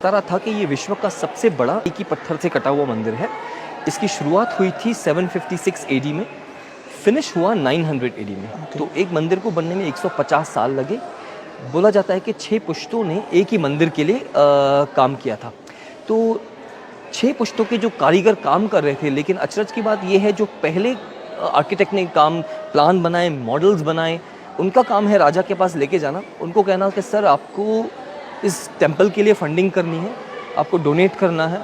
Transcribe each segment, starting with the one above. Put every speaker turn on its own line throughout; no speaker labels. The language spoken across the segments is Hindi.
बता रहा था कि ये विश्व का सबसे बड़ा एक ही पत्थर से कटा हुआ मंदिर है। इसकी शुरुआत हुई थी 756 एडी में, फिनिश हुआ 900 एडी में। तो एक मंदिर को बनने में 150 साल लगे। बोला जाता है कि 6 पुश्तों ने एक ही मंदिर के लिए काम किया था। तो 6 पुश्तों के जो कारीगर काम कर रहे थे, लेकिन अचरज की बात यह है जो पहले आर्किटेक्ट ने काम प्लान बनाए, मॉडल्स बनाए, उनका काम है राजा के पास लेके जाना, उनको कहना कि सर आपको इस टेंपल के लिए फंडिंग करनी है, आपको डोनेट करना है,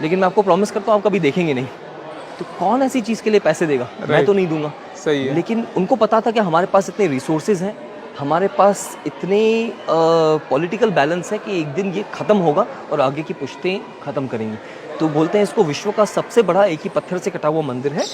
लेकिन मैं आपको प्रॉमिस करता हूँ आप कभी देखेंगे नहीं। तो कौन ऐसी चीज़ के लिए पैसे देगा? मैं तो नहीं दूंगा।
सही है।
लेकिन उनको पता था कि हमारे पास इतने रिसोर्सेज हैं, हमारे पास इतने पॉलिटिकल बैलेंस है कि एक दिन ये ख़त्म होगा और आगे की पुश्तें ख़त्म करेंगी। तो बोलते हैं इसको विश्व का सबसे बड़ा एक ही पत्थर से कटा हुआ मंदिर है।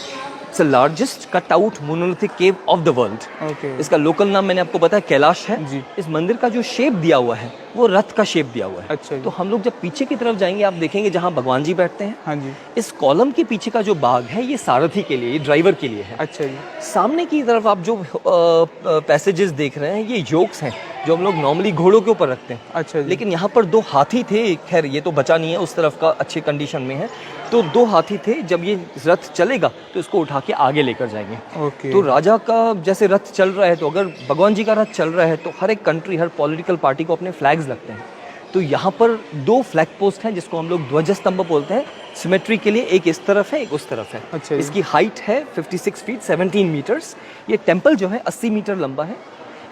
It's the largest cut out monolithic cave of the world. इसका लोकल नाम मैंने आपको बताया कैलाश है
जी।
इस मंदिर का जो शेप दिया हुआ है वो रथ का शेप दिया हुआ है।
अच्छा जी।
तो हम लोग जब पीछे की तरफ जाएंगे आप देखेंगे जहाँ भगवान जी बैठते हैं,
हाँ जी।
इस कॉलम के पीछे का जो बाग है ये सारथी के लिए, ये ड्राइवर के लिए है।
अच्छा जी।
सामने की तरफ आप जो पैसेजेस देख रहे हैं ये योक्स हैं जो हम लोग नॉर्मली घोड़ों के ऊपर रखते हैं।
अच्छा जी।
लेकिन यहाँ पर 2 हाथी थे, खैर ये तो बचा नहीं है, उस तरफ का अच्छी कंडीशन में है। तो 2 हाथी थे, जब ये रथ चलेगा तो इसको उठा के आगे लेकर जाएंगे।
ओके।
तो राजा का जैसे रथ चल रहा है, तो अगर भगवान जी का रथ चल रहा है तो हर एक कंट्री, हर पॉलिटिकल पार्टी को अपने फ्लैग्स लगते हैं। तो यहाँ पर 2 फ्लैग पोस्ट हैं जिसको हम लोग ध्वज स्तंभ बोलते हैं, सिमेट्री के लिए, एक इस तरफ है एक उस तरफ है।
अच्छा जी।
इसकी हाइट है 56 फीट 17 मीटर्स। ये टेम्पल जो है 80 मीटर लंबा है,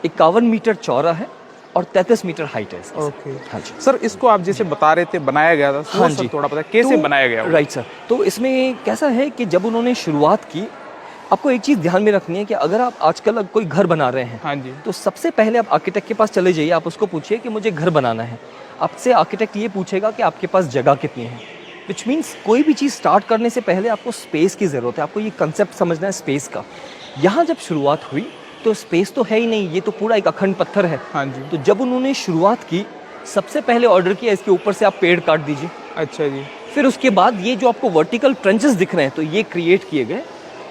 51 मीटर चौड़ा है और 33 मीटर हाइट है इसकी।
ओके।
हाँ जी
सर, इसको आप जैसे बता रहे थे बनाया गया था,
हाँ
सर
जी
थोड़ा पता कैसे
तो,
बनाया गया?
Right sir. तो इसमें कैसा है कि जब उन्होंने शुरुआत की, आपको एक चीज़ ध्यान में रखनी है कि अगर आप आजकल कोई घर बना रहे हैं,
हाँ जी।
तो सबसे पहले आप आर्किटेक्ट के पास चले जाइए, आप उसको पूछिए कि मुझे घर बनाना है। आपसे आर्किटेक्ट ये पूछेगा कि आपके पास जगह कितनी है, विच मीन्स कोई भी चीज़ स्टार्ट करने से पहले आपको स्पेस की ज़रूरत है, आपको ये कंसेप्ट समझना है स्पेस का। यहाँ जब शुरुआत हुई तो स्पेस तो है ही नहीं, ये तो पूरा एक अखंड पत्थर है।
हाँ जी।
तो जब उन्होंने शुरुआत की, सबसे पहले ऑर्डर किया इसके ऊपर से आप पेड़ काट दीजिए।
अच्छा जी।
फिर उसके बाद ये जो आपको वर्टिकल ट्रेंचेस दिख रहे हैं तो ये क्रिएट किए गए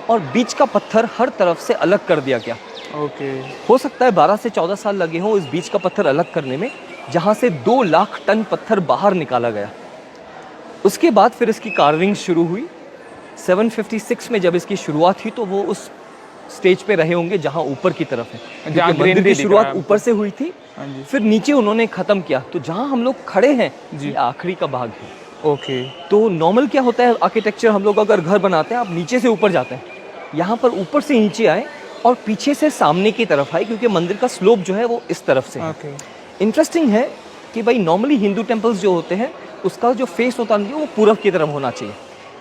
और बीच का पत्थर हर तरफ से अलग कर दिया गया।
ओके।
हो सकता है 12 से 14 साल लगे हों इस बीच का पत्थर अलग करने में, जहाँ से 2 लाख टन पत्थर बाहर निकाला गया। उसके बाद फिर इसकी कार्विंग शुरू हुई। 756 में जब इसकी शुरुआत हुई तो वो उस स्टेज पे रहे होंगे जहाँ ऊपर की तरफ है,
जहाँ
क्योंकि मंदिर की शुरुआत ऊपर से हुई थी।
हाँ जी।
फिर नीचे उन्होंने ख़त्म किया, तो जहाँ हम लोग खड़े हैं
जी।
ये आखिरी का भाग है।
ओके।
तो नॉर्मल क्या होता है आर्किटेक्चर, हम लोग अगर घर बनाते हैं आप नीचे से ऊपर जाते हैं, यहाँ पर ऊपर से नीचे आए और पीछे से सामने की तरफ आए, क्योंकि मंदिर का स्लोप जो है वो इस तरफ से है।
ओके।
इंटरेस्टिंग है कि भाई नॉर्मली हिंदू टेम्पल्स जो होते हैं उसका जो फेस होता है वो पूरब की तरफ होना चाहिए,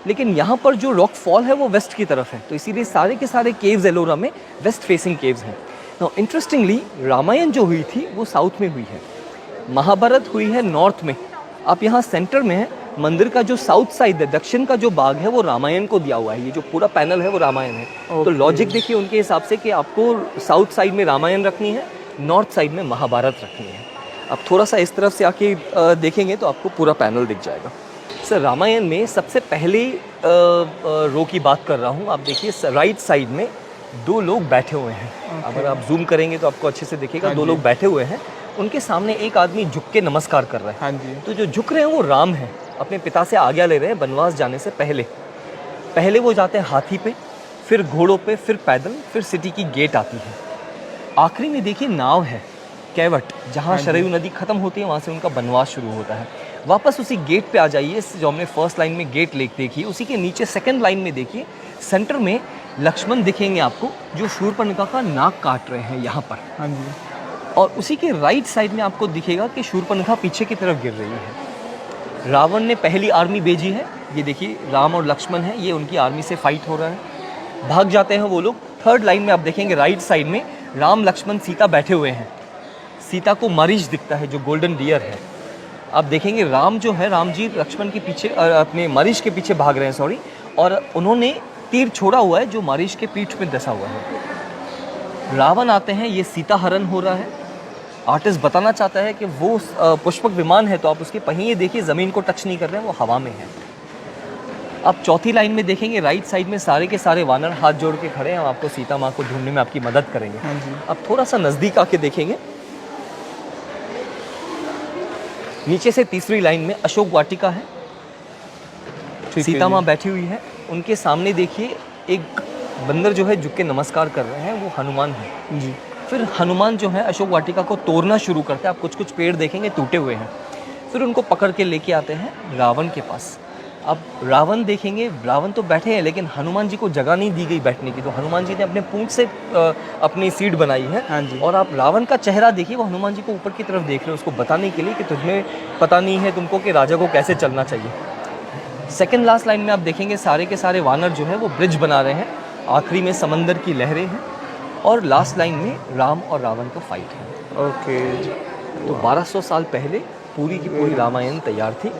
लेकिन यहाँ पर जो रॉक फॉल है वो वेस्ट की तरफ है, तो इसीलिए सारे के सारे केव्स एलोरा में वेस्ट फेसिंग केव्स हैं। नाउ इंटरेस्टिंगली रामायण जो हुई थी वो साउथ में हुई है, महाभारत हुई है नॉर्थ में। आप यहाँ सेंटर में हैं, मंदिर का जो साउथ साइड है, दक्षिण का जो भाग है वो रामायण को दिया हुआ है, ये जो पूरा पैनल है वो रामायण है। तो लॉजिक देखिए उनके हिसाब से कि आपको साउथ साइड में रामायण रखनी है, नॉर्थ साइड में महाभारत रखनी है। अब थोड़ा सा इस तरफ से आके देखेंगे तो आपको पूरा पैनल दिख जाएगा। सर रामायण में सबसे पहले रो की बात कर रहा हूँ, आप देखिए राइट साइड में 2 लोग बैठे हुए हैं। अगर आप जूम करेंगे तो आपको अच्छे से दिखेगा। 2 लोग बैठे हुए हैं, उनके सामने एक आदमी झुक के नमस्कार कर रहा है।
हाँ जी।
तो जो झुक रहे हैं वो राम हैं, अपने पिता से आज्ञा ले रहे हैं बनवास जाने से पहले। पहले वो जाते हैं हाथी पे, फिर घोड़ों पे, फिर पैदल, फिर सिटी की गेट आती है। आखिरी में देखिए नाव है, कैवट, जहाँ शरयू नदी खत्म होती है वहाँ से उनका बनवास शुरू होता है। वापस उसी गेट पे आ जाइए, जो हमने फर्स्ट लाइन में गेट लेक देखी, उसी के नीचे सेकंड लाइन में देखिए, सेंटर में लक्ष्मण दिखेंगे आपको जो शूर्पणखा का नाक काट रहे हैं यहाँ पर।
हाँ जी।
और उसी के राइट साइड में आपको दिखेगा कि शूर्पणखा पीछे की तरफ गिर रही है। रावण ने पहली आर्मी भेजी है, ये देखिए राम और लक्ष्मण है, ये उनकी आर्मी से फाइट हो रहा है, भाग जाते हैं वो लोग। थर्ड लाइन में आप देखेंगे राइट साइड में राम लक्ष्मण सीता बैठे हुए हैं, सीता को मरीच दिखता है जो गोल्डन डियर है। आप देखेंगे राम जो है, राम जी लक्ष्मण के पीछे अपने मरीच के पीछे भाग रहे हैं, सॉरी, और उन्होंने तीर छोड़ा हुआ है जो मरीच के पीठ में दसा हुआ है। रावण आते हैं, ये सीता हरण हो रहा है। आर्टिस्ट बताना चाहता है कि वो पुष्पक विमान है, तो आप उसके पहिए देखिए ज़मीन को टच नहीं कर रहे हैं, वो हवा में है। आप चौथी लाइन में देखेंगे राइट साइड में सारे के सारे वानर हाथ जोड़ के खड़े हैं, हम आपको सीता माँ को ढूंढने में आपकी मदद करेंगे।
हाँ जी।
आप थोड़ा सा नज़दीक आके देखेंगे नीचे से तीसरी लाइन में अशोक वाटिका है,
ठीक है
सीता माँ
जी।
बैठी हुई है, उनके सामने देखिए एक बंदर जो है झुक के नमस्कार कर रहे हैं, वो हनुमान है
जी।
फिर हनुमान जो है अशोक वाटिका को तोड़ना शुरू करते हैं। आप कुछ कुछ पेड़ देखेंगे टूटे हुए हैं। फिर उनको पकड़ के लेके आते हैं रावण के पास। अब रावण देखेंगे, रावण तो बैठे हैं लेकिन हनुमान जी को जगह नहीं दी गई बैठने की, तो हनुमान जी ने अपने पूंछ से अपनी सीट बनाई है।
हाँ जी।
और आप रावण का चेहरा देखिए, वो हनुमान जी को ऊपर की तरफ देख रहे हैं, उसको बताने के लिए कि तुम्हें पता नहीं है तुमको कि राजा को कैसे चलना चाहिए। सेकंड लास्ट लाइन में आप देखेंगे सारे के सारे वानर जो है वो ब्रिज बना रहे हैं, आखिरी में समंदर की लहरें हैं, और लास्ट लाइन में राम और रावण का फाइट है।
ओके।
तो 1200 साल पहले पूरी की पूरी रामायण तैयार थी।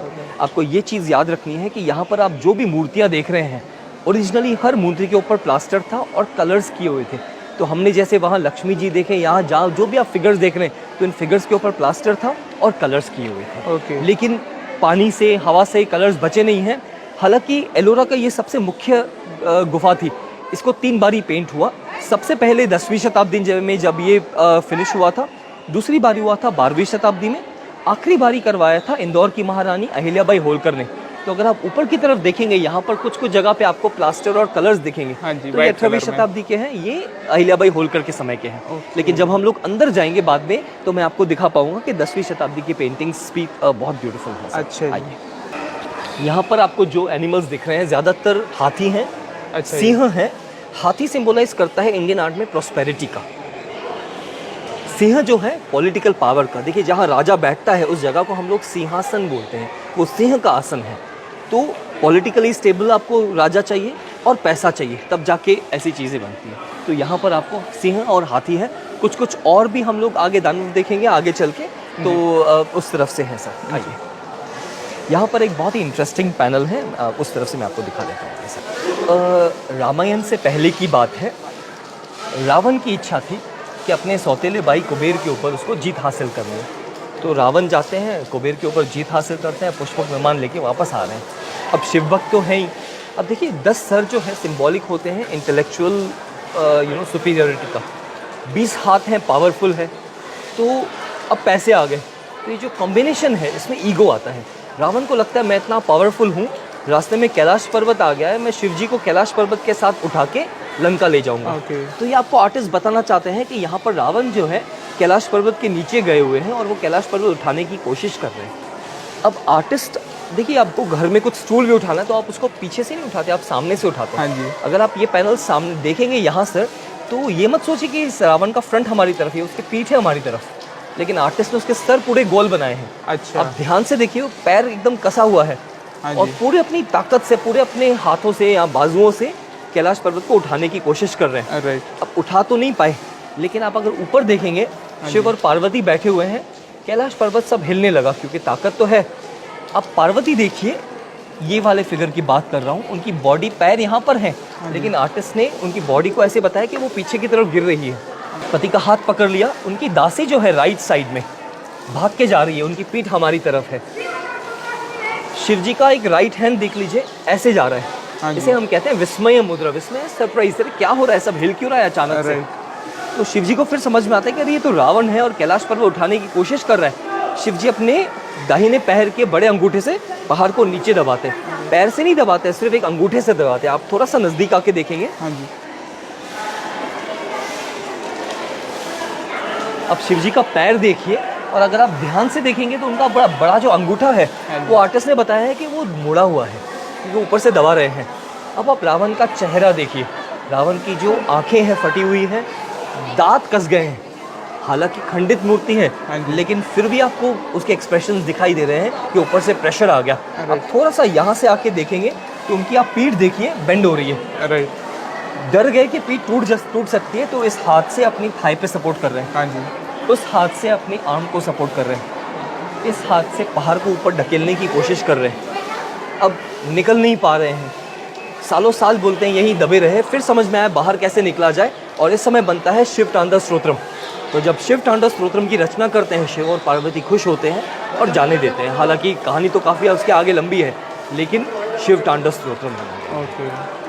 आपको ये चीज़ याद रखनी है कि यहाँ पर आप जो भी मूर्तियाँ देख रहे हैं, ओरिजिनली हर मूर्ति के ऊपर प्लास्टर था और कलर्स किए हुए थे। तो हमने जैसे वहाँ लक्ष्मी जी देखे, यहाँ जहाँ जो भी आप फिगर्स देख रहे हैं, तो इन फिगर्स के ऊपर प्लास्टर था और कलर्स किए हुए थे।
ओके।
लेकिन पानी से, हवा से कलर्स बचे नहीं हैं। हालांकि एलोरा का ये सबसे मुख्य गुफा थी, इसको 3 बारी पेंट हुआ। सबसे पहले 10वीं शताब्दी में जब ये फिनिश हुआ था, दूसरी बारी हुआ था 12वीं शताब्दी में, आखिरी बारी करवाया था इंदौर की महारानी अहिल्याबाई होलकर ने। तो अगर आप ऊपर की तरफ देखेंगे, यहाँ पर कुछ कुछ जगह पे आपको प्लास्टर और कलर्स दिखेंगे।
हाँ जी,
तो ये
white
18वीं
कलर में।
शताब्दी के हैं, ये अहिल्याबाई होलकर के समय के हैं। लेकिन जब हम लोग अंदर जाएंगे बाद में, तो मैं आपको दिखा पाऊंगा कि 10वीं शताब्दी की पेंटिंग्स भी बहुत ब्यूटीफुल है।
अच्छा जी।
आइए। यहाँ पर आपको जो एनिमल्स दिख रहे हैं ज़्यादातर हाथी हैं,
अच्छा।
सिंह हैं। हाथी सिंबलाइज करता है इंडियन आर्ट में प्रॉस्पेरिटी का। सिंह जो है पॉलिटिकल पावर का। देखिए जहाँ राजा बैठता है उस जगह को हम लोग सिंहासन बोलते हैं, वो सिंह का आसन है। तो पॉलिटिकली स्टेबल आपको राजा चाहिए और पैसा चाहिए, तब जाके ऐसी चीज़ें बनती हैं। तो यहाँ पर आपको सिंह और हाथी है। कुछ कुछ और भी हम लोग आगे दानव देखेंगे आगे चल के, तो उस तरफ से है सर। आइए, यहाँ पर एक बहुत ही इंटरेस्टिंग पैनल है, उस तरफ से मैं आपको दिखा देता हूँ सर। रामायण से पहले की बात है, रावण की इच्छा थी कि अपने सौतेले भाई कुबेर के ऊपर उसको जीत हासिल करनी है। तो रावण जाते हैं, कुबेर के ऊपर जीत हासिल करते हैं, पुष्पक विमान लेके वापस आ रहे हैं। अब शिव भक्त तो है ही। अब देखिए 10 सर जो है सिंबॉलिक होते हैं इंटेलेक्चुअल सुपीरियरिटी का, 20 हाथ हैं पावरफुल है। तो अब पैसे आ गए, तो ये जो कॉम्बिनेशन है इसमें ईगो आता है। रावण को लगता है मैं इतना पावरफुल हूँ, रास्ते में कैलाश पर्वत आ गया है, मैं शिव जी को कैलाश पर्वत के साथ उठा के लंका ले जाऊंगा।
ओके।
तो ये आपको आर्टिस्ट बताना चाहते हैं कि यहाँ पर रावण जो है कैलाश पर्वत के नीचे गए हुए हैं और वो कैलाश पर्वत उठाने की कोशिश कर रहे हैं। अब आर्टिस्ट देखिए, आपको घर में कुछ स्टूल भी उठाना है तो आप उसको पीछे से नहीं उठाते, आप सामने से उठाते हैं।
हाँ जी।
अगर आप ये पैनल सामने देखेंगे यहाँ सर, तो ये मत सोचिए कि इस रावण का फ्रंट हमारी तरफ है, उसके पीठ है हमारी तरफ, लेकिन आर्टिस्ट ने उसके सर पूरे गोल बनाए हैं।
अच्छा।
आप ध्यान से देखिए, वो पैर एकदम कसा हुआ है।
हाँ
और
जी।
पूरे अपनी ताकत से, पूरे अपने हाथों से या बाजुओं से कैलाश पर्वत को उठाने की कोशिश कर रहे हैं।
राइट।
अब उठा तो नहीं पाए, लेकिन आप अगर ऊपर देखेंगे, शिव और पार्वती बैठे हुए हैं, कैलाश पर्वत सब हिलने लगा क्योंकि ताकत तो है। अब पार्वती देखिए, ये वाले फिगर की बात कर रहा हूँ, उनकी बॉडी, पैर यहाँ पर है, लेकिन आर्टिस्ट ने उनकी बॉडी को ऐसे बताया कि वो पीछे की तरफ गिर रही है। पति का हाथ पकड़ लिया, उनकी दासी जो है राइट साइड में भाग के जा रही है, उनकी पीठ हमारी तरफ है। शिव जी का एक राइट हैंड देख लीजिए, ऐसे जा रहा
हाँ
है।
जी।
इसे हम कहते हैं विस्मय मुद्रा। विस्मय सरप्राइज, अरे क्या हो रहा है, सब हिल क्यों रहा है अचानक से। तो शिव जी को फिर समझ में आता है कि अरे ये तो रावण है और कैलाश पर्वत उठाने की कोशिश कर रहा है। शिव जी अपने दाहिने पैर के बड़े अंगूठे से पहाड़ को नीचे दबाते हैं, पैर से नहीं दबाते, सिर्फ एक अंगूठे से दबाते हैं। आप थोड़ा सा नजदीक आके देखेंगे।
हाँ जी।
अब शिव जी का पैर देखिए, और अगर आप ध्यान से देखेंगे तो उनका बड़ा बड़ा जो अंगूठा है, वो आर्टिस्ट ने बताया है कि वो मुड़ा हुआ है क्योंकि ऊपर से दबा रहे हैं। अब आप रावण का चेहरा देखिए, रावण की जो आंखें हैं फटी हुई हैं, दांत कस गए हैं। हालांकि खंडित मूर्ति है,
हाँ जी।
लेकिन फिर भी आपको उसके एक्सप्रेशंस दिखाई दे रहे हैं कि ऊपर से प्रेशर आ गया।
अरे।
अब थोड़ा सा यहाँ से आके देखेंगे तो उनकी आप पीठ देखिए, बेंड हो रही है।
राइट।
डर गए कि पीठ टूट सकती है, तो इस हाथ से अपनी थाई पे सपोर्ट कर रहे हैं,
हाँ जी।
उस हाथ से अपनी आर्म को सपोर्ट कर रहे हैं, इस हाथ से पहाड़ को ऊपर ढकेलने की कोशिश कर रहे हैं। अब निकल नहीं पा रहे हैं, सालों साल बोलते हैं यहीं दबे रहे, फिर समझ में आया बाहर कैसे निकला जाए, और इस समय बनता है शिव तांडव स्तोत्रम। तो जब शिव तांडव स्तोत्रम की रचना करते हैं, शिव और पार्वती खुश होते हैं और जाने देते हैं। हालांकि कहानी तो काफ़ी उसके आगे लंबी है, लेकिन शिव तांडव स्तोत्रम बनाते हैं।
ओके।